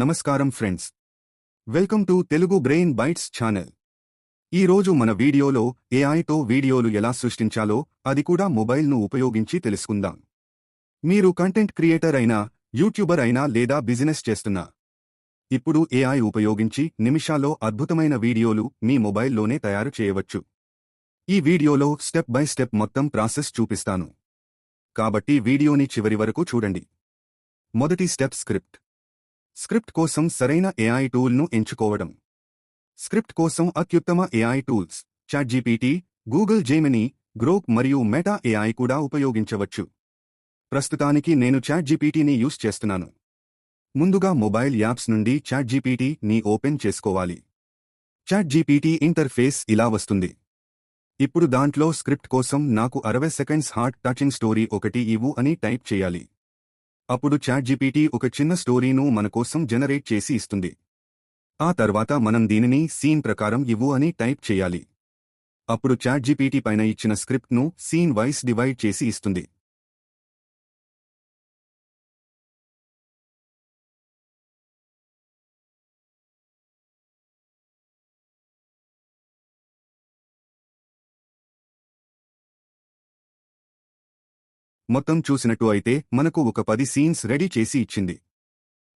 నమస్కారం friends, welcome to Telugu brain bytes channel. ఈ రోజు మన వీడియోలో ఏఐతో వీడియోలు ఎలా సృష్టించాలో, అది కూడా మొబైల్ను ఉపయోగించి తెలుసుకుందాం. మీరు కంటెంట్ క్రియేటర్ అయినా, యూట్యూబర్ అయినా లేదా బిజినెస్ చేస్తున్నా, ఇప్పుడు ఏఐ ఉపయోగించి నిమిషాల్లో అద్భుతమైన వీడియోలు మీ మొబైల్లోనే తయారు చేయవచ్చు. ఈ వీడియోలో స్టెప్ బై స్టెప్ మొత్తం ప్రాసెస్ చూపిస్తాను, కాబట్టి వీడియోని చివరి వరకు చూడండి. మొదటి స్టెప్ స్క్రిప్ట్ కోసం సరైన ఏఐ టూల్ను ఎంచుకోవడం. స్క్రిప్ట్ కోసం అత్యుత్తమ AI tools ChatGPT, Google Gemini, Grok మరియు మెటా ఏఐ కూడా ఉపయోగించవచ్చు. ప్రస్తుతానికి నేను చాట్‌జీపీటీని యూస్ చేస్తున్నాను. ముందుగా మొబైల్ యాప్స్ నుండి చాట్‌జీపీటీని ఓపెన్ చేసుకోవాలి. చాట్‌జీపీటీ ఇంటర్ఫేస్ ఇలా వస్తుంది. ఇప్పుడు దాంట్లో స్క్రిప్ట్ కోసం నాకు 60 సెకండ్స్ హార్ట్ టచింగ్ స్టోరీ ఒకటి ఇవ్వు అని టైప్ చేయాలి. అప్పుడు చాట్‌జీపీటీ ఒక చిన్న స్టోరీను మన కోసం జనరేట్ చేసి ఇస్తుంది. ఆ తర్వాత మనం దీనిని సీన్ ప్రకారం ఇవ్వు అని టైప్ చేయాలి. అప్పుడు చాట్‌జీపీటీ పైన ఇచ్చిన స్క్రిప్ట్ను సీన్ వైస్ డివైడ్ చేసి ఇస్తుంది. మొత్తం చూసినట్టు అయితే మనకు ఒక 10 సీన్స్ రెడీ చేసి ఇచ్చింది.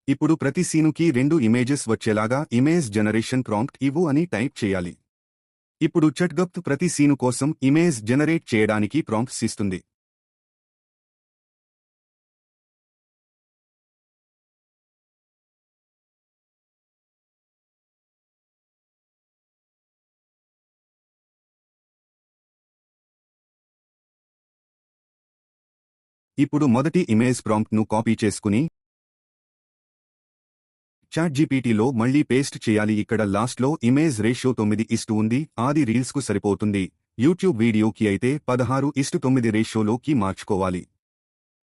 ఇప్పుడు ప్రతి సీనుకి 2 ఇమేజెస్ వచ్చేలాగా ఇమేజ్ జనరేషన్ ప్రాంప్ట్ ఇవ్వు అని టైప్ చేయాలి. ఇప్పుడు చాట్‌జీపీటీ ప్రతి సీను కోసం ఇమేజ్ జనరేట్ చేయడానికి ప్రాంప్ట్స్ ఇస్తుంది. ఇప్పుడు మొదటి ఇమేజ్ ప్రాంప్ట్ను కాపీ చేసుకుని చాట్‌జీపీటీలో మళ్లీ పేస్ట్ చేయాలి. ఇక్కడ లాస్ట్లో ఇమేజ్ రేషియో 9:1 ఉంది. అది రీల్స్కు సరిపోతుంది. యూట్యూబ్ వీడియోకి అయితే 16:9 రేషియోలోకి మార్చుకోవాలి.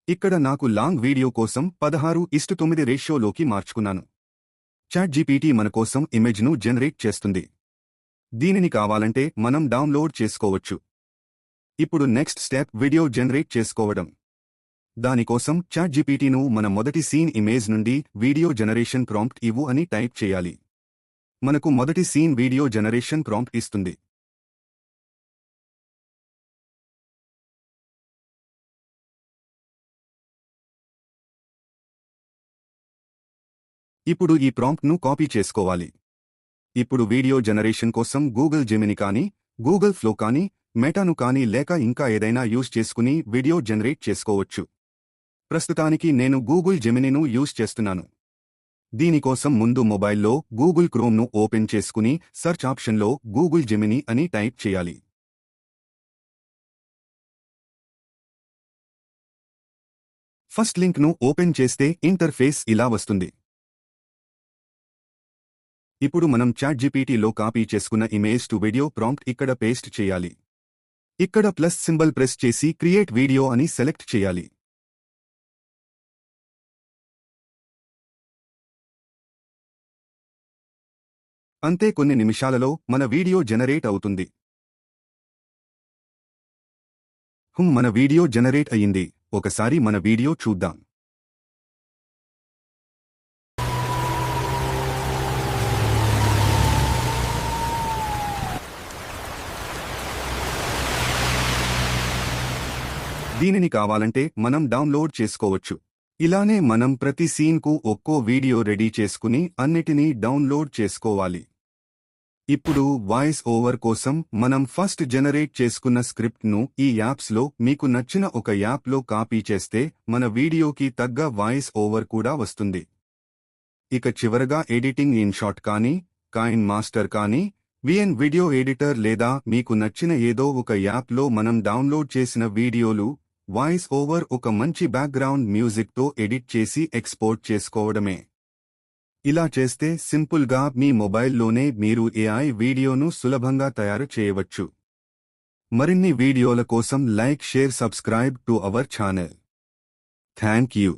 ఇక్కడ నాకు లాంగ్ వీడియో కోసం 16:9 రేషియోలోకి మార్చుకున్నాను. చాట్‌జీపీటీ మన కోసం ఇమేజ్ను జనరేట్ చేస్తుంది. దీనిని కావాలంటే మనం డౌన్లోడ్ చేసుకోవచ్చు. ఇప్పుడు నెక్స్ట్ స్టెప్ వీడియో జనరేట్ చేసుకోవడం. దానికోసం చాట్‌జీపీటీను మన మొదటి సీన్ ఇమేజ్ నుండి వీడియో జనరేషన్ ప్రాంప్ట్ ఇవ్వు అని టైప్ చేయాలి. మనకు మొదటి సీన్ వీడియో జనరేషన్ ప్రాంప్ట్ ఇస్తుంది. ఇప్పుడు ఈ ప్రాంప్ట్ను కాపీ చేసుకోవాలి. ఇప్పుడు వీడియో జనరేషన్ కోసం గూగుల్ జెమినీ కానీ, గూగుల్ ఫ్లో కానీ, మెటాను కానీ లేక ఇంకా ఏదైనా యూజ్ చేసుకుని వీడియో జనరేట్ చేసుకోవచ్చు. ప్రస్తుతానికి నేను గూగుల్ జెమినీను యూజ్ చేస్తున్నాను. దీనికోసం ముందు మొబైల్లో గూగుల్ క్రోమ్ను ఓపెన్ చేసుకుని సెర్చ్ ఆప్షన్లో గూగుల్ జెమినీ అని టైప్ చేయాలి. ఫస్ట్ లింక్ను ఓపెన్ చేస్తే ఇంటర్ఫేస్ ఇలా వస్తుంది. ఇప్పుడు మనం చాట్‌జీపీటీలో కాపీ చేసుకున్న ఇమేజ్ టు వీడియో ప్రాంప్ట్ ఇక్కడ పేస్ట్ చేయాలి. ఇక్కడ ప్లస్ సింబల్ ప్రెస్ చేసి క్రియేట్ వీడియో అని సెలెక్ట్ చేయాలి. అంతే, కొన్ని నిమిషాలలో మన వీడియో జనరేట్ అవుతుంది. మన వీడియో జనరేట్ అయ్యింది. ఒకసారి మన వీడియో చూద్దాం. దీనిని కావాలంటే మనం డౌన్లోడ్ చేసుకోవచ్చు. ఇలానే మనం ప్రతి సీన్కు ఒక్కో వీడియో రెడీ చేసుకుని అన్నిటినీ డౌన్లోడ్ చేసుకోవాలి. ఇప్పుడు వాయిస్ ఓవర్ కోసం మనం ఫస్ట్ జనరేట్ చేసుకున్న స్క్రిప్ట్ను ఈ యాప్స్లో మీకు నచ్చిన ఒక యాప్లో కాపీ చేస్తే మన వీడియోకి తగ్గ వాయిస్ ఓవర్ కూడా వస్తుంది. ఇక చివరగా ఎడిటింగ్ ఇన్ షాట్ కానీ, కైన్ మాస్టర్ కానీ, విఎన్ వీడియో ఎడిటర్ లేదా మీకు నచ్చిన ఏదో ఒక యాప్లో మనం డౌన్లోడ్ చేసిన వీడియోలు వాయిస్ ఓవర్ ఒక మంచి బ్యాక్గ్రౌండ్ మ్యూజిక్తో ఎడిట్ చేసి ఎక్స్పోర్ట్ చేసుకోవడమే. ఇలా చేస్తే సింపుల్గా మీ మొబైల్లోనే మీరు ఏఐ వీడియోను సులభంగా తయారు చేయవచ్చు. మరిన్ని వీడియోల కోసం like, share, subscribe to our channel. Thank you.